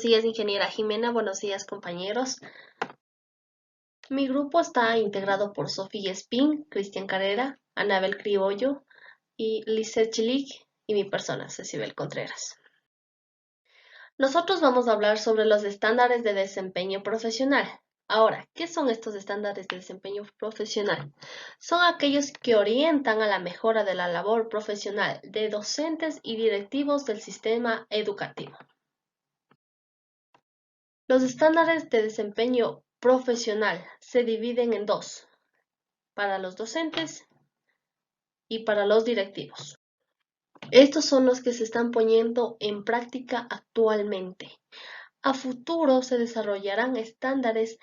días, ingeniera Jimena. Buenos días, compañeros. Mi grupo está integrado por Sofía Espín, Cristian Carrera, Anabel Criollo y Lizeth Chilik y mi persona, Cecibel Contreras. Nosotros vamos a hablar sobre los estándares de desempeño profesional. Ahora, ¿qué son estos estándares de desempeño profesional? Son aquellos que orientan a la mejora de la labor profesional de docentes y directivos del sistema educativo. Los estándares de desempeño profesional se dividen en dos, para los docentes y para los directivos. Estos son los que se están poniendo en práctica actualmente. A futuro se desarrollarán estándares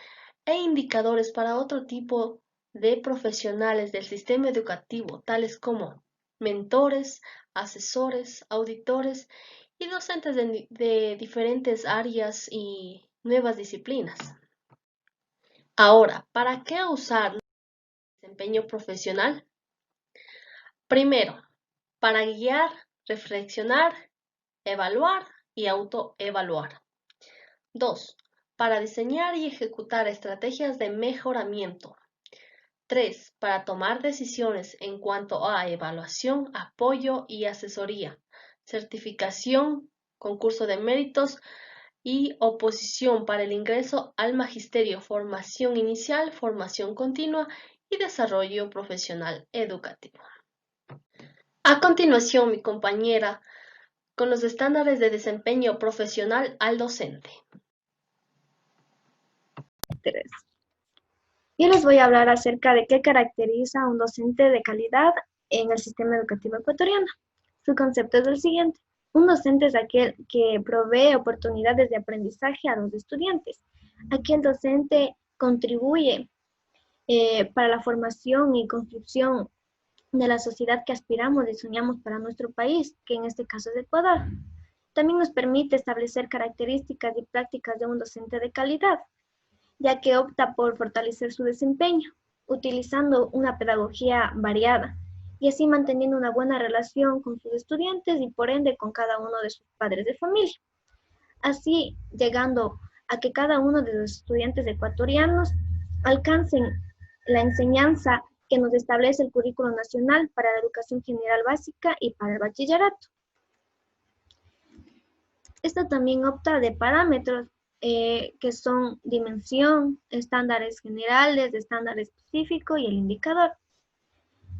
e indicadores para otro tipo de profesionales del sistema educativo, tales como mentores, asesores, auditores y docentes de diferentes áreas y nuevas disciplinas. Ahora, ¿para qué usar el desempeño profesional? Primero, para guiar, reflexionar, evaluar y autoevaluar. 2. Para diseñar y ejecutar estrategias de mejoramiento. 3. Para tomar decisiones en cuanto a evaluación, apoyo y asesoría, certificación, concurso de méritos y oposición para el ingreso al magisterio, formación inicial, formación continua y desarrollo profesional educativo. A continuación, mi compañera con los estándares de desempeño profesional al docente. Yo les voy a hablar acerca de qué caracteriza a un docente de calidad en el sistema educativo ecuatoriano. Su concepto es el siguiente. Un docente es aquel que provee oportunidades de aprendizaje a los estudiantes. Aquí el docente contribuye para la formación y construcción de la sociedad que aspiramos y soñamos para nuestro país, que en este caso es Ecuador. También nos permite establecer características y prácticas de un docente de calidad, ya que opta por fortalecer su desempeño, utilizando una pedagogía variada y así manteniendo una buena relación con sus estudiantes y por ende con cada uno de sus padres de familia. Así llegando a que cada uno de los estudiantes ecuatorianos alcancen la enseñanza que nos establece el Currículo Nacional para la Educación General Básica y para el Bachillerato. Esto también opta de parámetros que son dimensión, estándares generales, estándar específico y el indicador.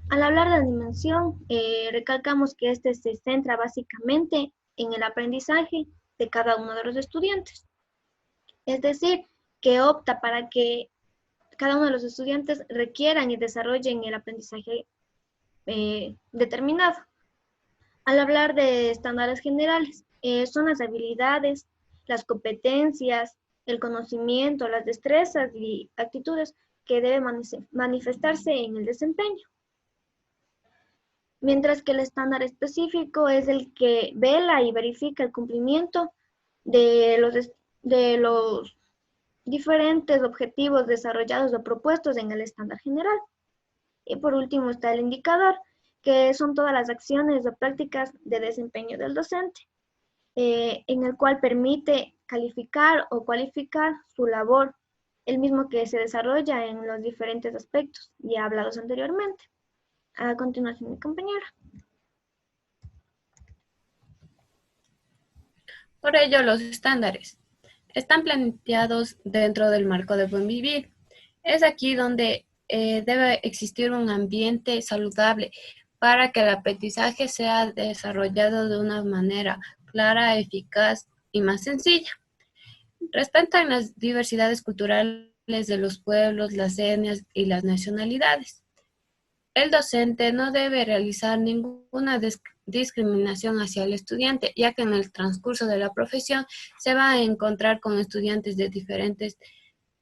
Al hablar de dimensión, recalcamos que este se centra básicamente en el aprendizaje de cada uno de los estudiantes. Es decir, que opta para que cada uno de los estudiantes requieran y desarrollen el aprendizaje determinado. Al hablar de estándares generales, son las habilidades, las competencias, el conocimiento, las destrezas y actitudes que deben manifestarse en el desempeño. Mientras que el estándar específico es el que vela y verifica el cumplimiento de los diferentes objetivos desarrollados o propuestos en el estándar general. Y por último está el indicador, que son todas las acciones o prácticas de desempeño del docente, en el cual permite calificar o cualificar su labor, el mismo que se desarrolla en los diferentes aspectos ya hablados anteriormente. A continuación, mi compañera. Por ello, los estándares están planteados dentro del marco de buen vivir. Es aquí donde debe existir un ambiente saludable para que el aprendizaje sea desarrollado de una manera clara, eficaz y más sencilla. Respetan las diversidades culturales de los pueblos, las etnias y las nacionalidades. El docente no debe realizar ninguna discriminación hacia el estudiante, ya que en el transcurso de la profesión se va a encontrar con estudiantes de diferentes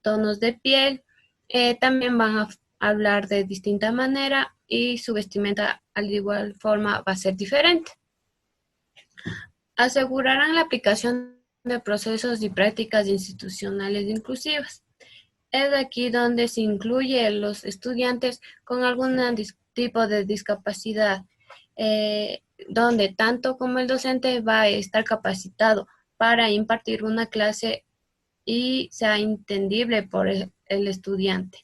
tonos de piel, también van a hablar de distinta manera y su vestimenta al igual forma va a ser diferente. Asegurarán la aplicación de procesos y prácticas institucionales inclusivas. Es aquí donde se incluye a los estudiantes con algún tipo de discapacidad, donde tanto como el docente va a estar capacitado para impartir una clase y sea entendible por el estudiante.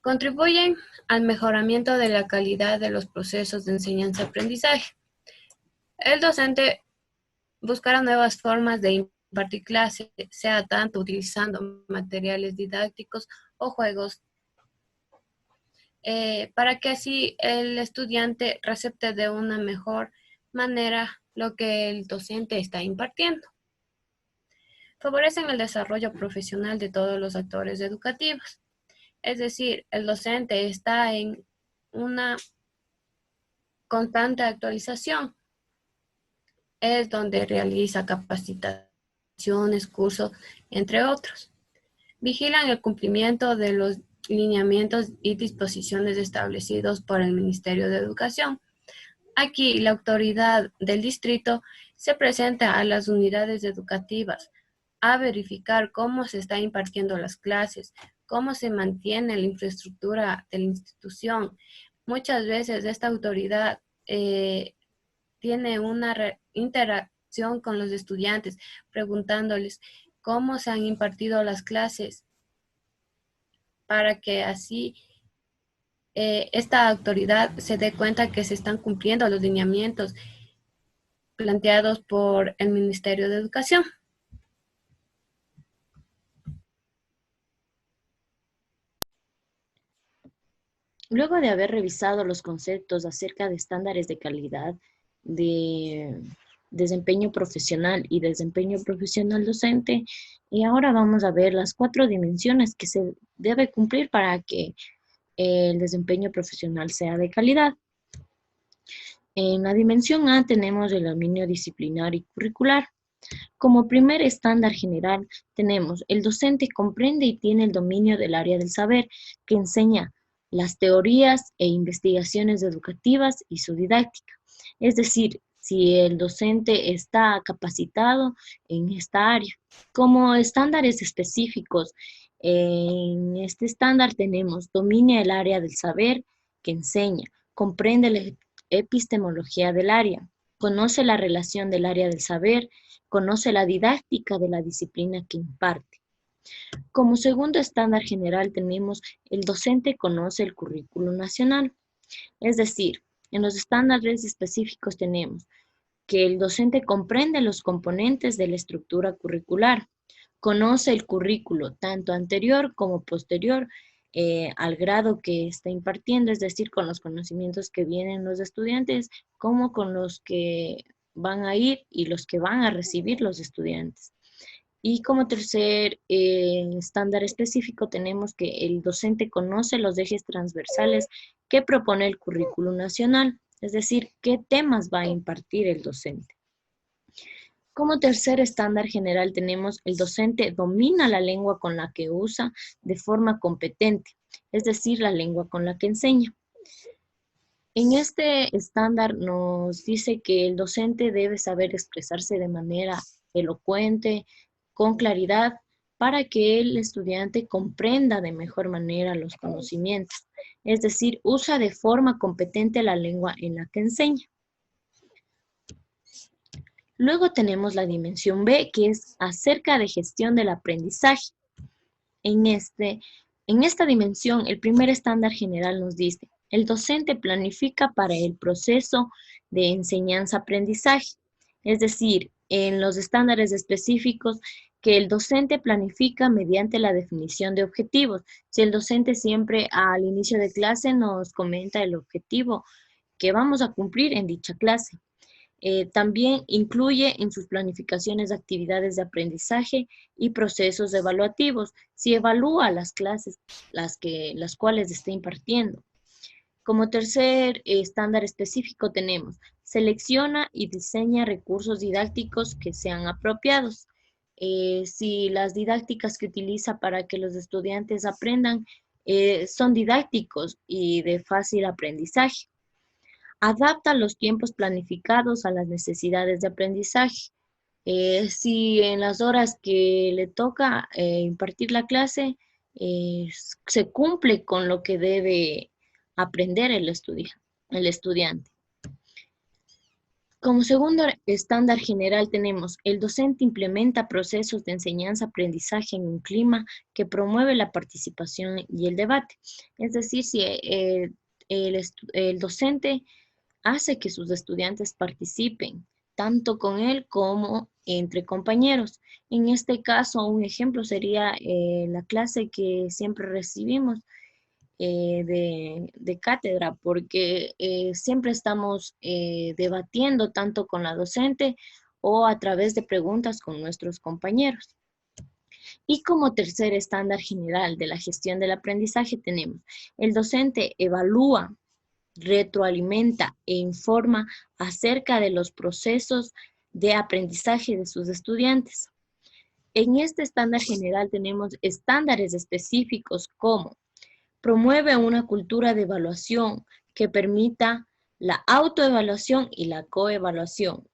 Contribuyen al mejoramiento de la calidad de los procesos de enseñanza-aprendizaje. El docente buscará nuevas formas de impartir clases, sea tanto utilizando materiales didácticos o juegos, para que así el estudiante recepte de una mejor manera lo que el docente está impartiendo. Favorecen el desarrollo profesional de todos los actores educativos. Es decir, el docente está en una constante actualización. Es donde realiza capacitaciones, cursos, entre otros. Vigilan el cumplimiento de los lineamientos y disposiciones establecidos por el Ministerio de Educación. Aquí la autoridad del distrito se presenta a las unidades educativas a verificar cómo se están impartiendo las clases, cómo se mantiene la infraestructura de la institución. Muchas veces esta autoridad tiene una interacción con los estudiantes, preguntándoles cómo se han impartido las clases, para que así esta autoridad se dé cuenta que se están cumpliendo los lineamientos planteados por el Ministerio de Educación. Luego de haber revisado los conceptos acerca de estándares de calidad, de desempeño profesional y desempeño profesional docente, y ahora vamos a ver las 4 dimensiones que se debe cumplir para que el desempeño profesional sea de calidad. En la dimensión A tenemos el dominio disciplinar y curricular. Como primer estándar general tenemos el docente comprende y tiene el dominio del área del saber que enseña las teorías e investigaciones educativas y su didáctica. Es decir, si el docente está capacitado en esta área. Como estándares específicos, en este estándar tenemos domina el área del saber que enseña, comprende la epistemología del área, conoce la relación del área del saber, conoce la didáctica de la disciplina que imparte. Como segundo estándar general tenemos el docente conoce el currículo nacional. Es decir, en los estándares específicos tenemos que el docente comprende los componentes de la estructura curricular, conoce el currículo tanto anterior como posterior al grado que está impartiendo, es decir, con los conocimientos que vienen los estudiantes como con los que van a ir y los que van a recibir los estudiantes. Y como tercer estándar específico tenemos que el docente conoce los ejes transversales que propone el currículo nacional, es decir, qué temas va a impartir el docente. Como tercer estándar general tenemos el docente domina la lengua con la que usa de forma competente, es decir, la lengua con la que enseña. En este estándar nos dice que el docente debe saber expresarse de manera elocuente, con claridad, para que el estudiante comprenda de mejor manera los conocimientos, es decir, usa de forma competente la lengua en la que enseña. Luego tenemos la dimensión B, que es acerca de gestión del aprendizaje. En esta dimensión, el primer estándar general nos dice, el docente planifica para el proceso de enseñanza-aprendizaje, es decir, en los estándares específicos, que el docente planifica mediante la definición de objetivos. Si el docente siempre al inicio de clase nos comenta el objetivo que vamos a cumplir en dicha clase. También incluye en sus planificaciones actividades de aprendizaje y procesos evaluativos, si evalúa las clases las cuales está impartiendo. Como tercer estándar específico tenemos, selecciona y diseña recursos didácticos que sean apropiados. Si las didácticas que utiliza para que los estudiantes aprendan son didácticos y de fácil aprendizaje. Adapta los tiempos planificados a las necesidades de aprendizaje. Si en las horas que le toca impartir la clase se cumple con lo que debe aprender el estudiante. Como segundo estándar general tenemos, el docente implementa procesos de enseñanza-aprendizaje en un clima que promueve la participación y el debate. Es decir, si el docente hace que sus estudiantes participen, tanto con él como entre compañeros. En este caso, un ejemplo sería la clase que siempre recibimos de cátedra, porque siempre estamos debatiendo tanto con la docente o a través de preguntas con nuestros compañeros. Y como tercer estándar general de la gestión del aprendizaje tenemos, el docente evalúa, retroalimenta e informa acerca de los procesos de aprendizaje de sus estudiantes. En este estándar general tenemos estándares específicos como promueve una cultura de evaluación que permita la autoevaluación y la coevaluación.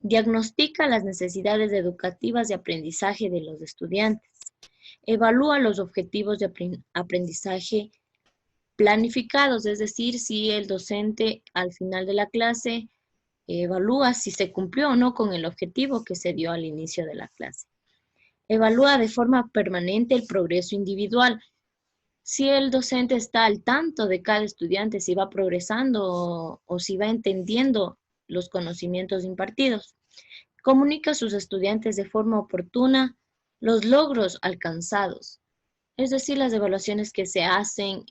Diagnostica las necesidades educativas de aprendizaje de los estudiantes. Evalúa los objetivos de aprendizaje planificados, es decir, si el docente al final de la clase evalúa si se cumplió o no con el objetivo que se dio al inicio de la clase. Evalúa de forma permanente el progreso individual. Si el docente está al tanto de cada estudiante, si va progresando o si va entendiendo los conocimientos impartidos. Comunica a sus estudiantes de forma oportuna los logros alcanzados, es decir, las evaluaciones que se hacen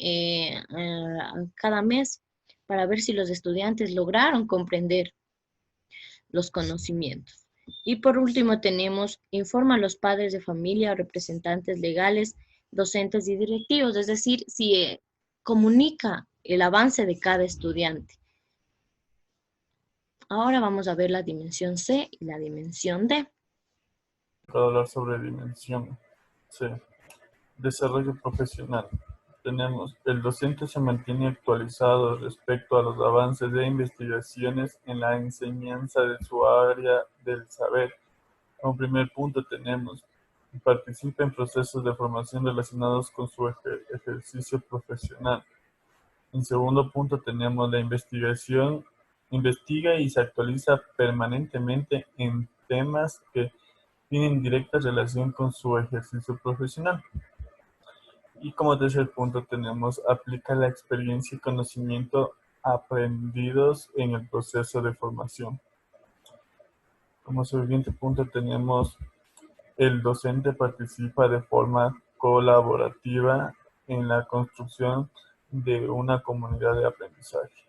cada mes para ver si los estudiantes lograron comprender los conocimientos. Y por último tenemos, informa a los padres de familia o representantes legales, docentes y directivos, es decir, si comunica el avance de cada estudiante. Ahora vamos a ver la dimensión C y la dimensión D. Para hablar sobre dimensión C, desarrollo profesional. Tenemos, el docente se mantiene actualizado respecto a los avances de investigaciones en la enseñanza de su área del saber. Como primer punto tenemos, participa en procesos de formación relacionados con su ejercicio profesional. En segundo punto tenemos la investigación, investiga y se actualiza permanentemente en temas que tienen directa relación con su ejercicio profesional. Y como tercer punto tenemos, aplica la experiencia y conocimiento aprendidos en el proceso de formación. Como siguiente punto tenemos, el docente participa de forma colaborativa en la construcción de una comunidad de aprendizaje.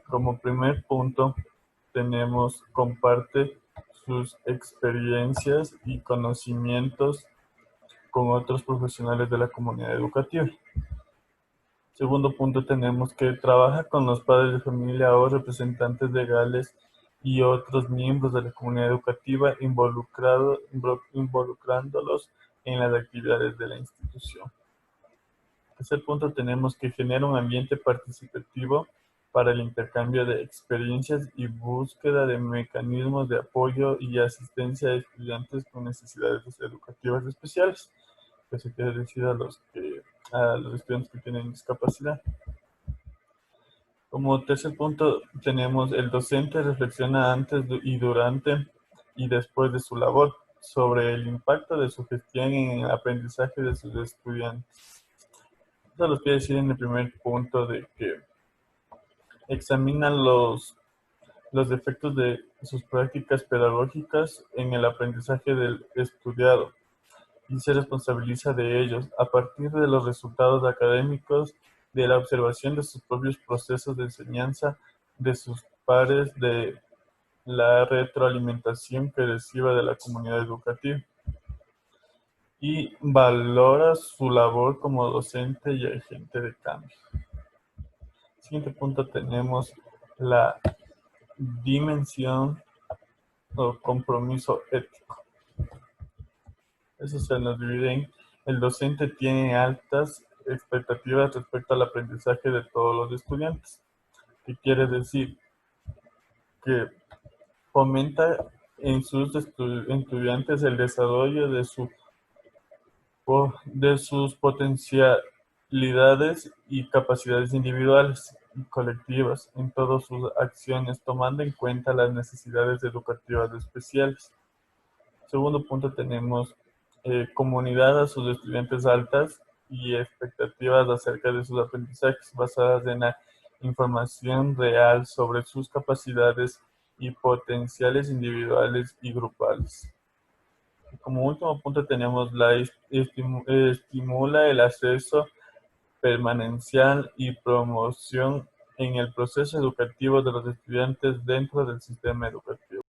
Como primer punto tenemos, comparte sus experiencias y conocimientos con otros profesionales de la comunidad educativa. Segundo punto tenemos que trabaja con los padres de familia o representantes legales y otros miembros de la comunidad educativa involucrándolos en las actividades de la institución. Tercer punto tenemos que genera un ambiente participativo para el intercambio de experiencias y búsqueda de mecanismos de apoyo y asistencia a estudiantes con necesidades educativas especiales. Que se quiere decir a los estudiantes que tienen discapacidad. Como tercer punto tenemos, el docente reflexiona antes y durante y después de su labor sobre el impacto de su gestión en el aprendizaje de sus estudiantes. Eso lo quiere decir en el primer punto de que examinan los efectos de sus prácticas pedagógicas en el aprendizaje del estudiado y se responsabiliza de ellos a partir de los resultados académicos, de la observación de sus propios procesos de enseñanza, de sus pares, de la retroalimentación que reciba de la comunidad educativa. Y valora su labor como docente y agente de cambio. Siguiente punto tenemos la dimensión o compromiso ético. Eso se nos divide en, el docente tiene altas expectativas respecto al aprendizaje de todos los estudiantes. ¿Qué quiere decir? Que fomenta en sus estudiantes el desarrollo de sus potencialidades y capacidades individuales, y colectivas en todas sus acciones, tomando en cuenta las necesidades educativas especiales. Segundo punto tenemos comunidad a sus estudiantes altas y expectativas acerca de sus aprendizajes basadas en la información real sobre sus capacidades y potenciales individuales y grupales. Y como último punto tenemos estimula el acceso permanencial y promoción en el proceso educativo de los estudiantes dentro del sistema educativo.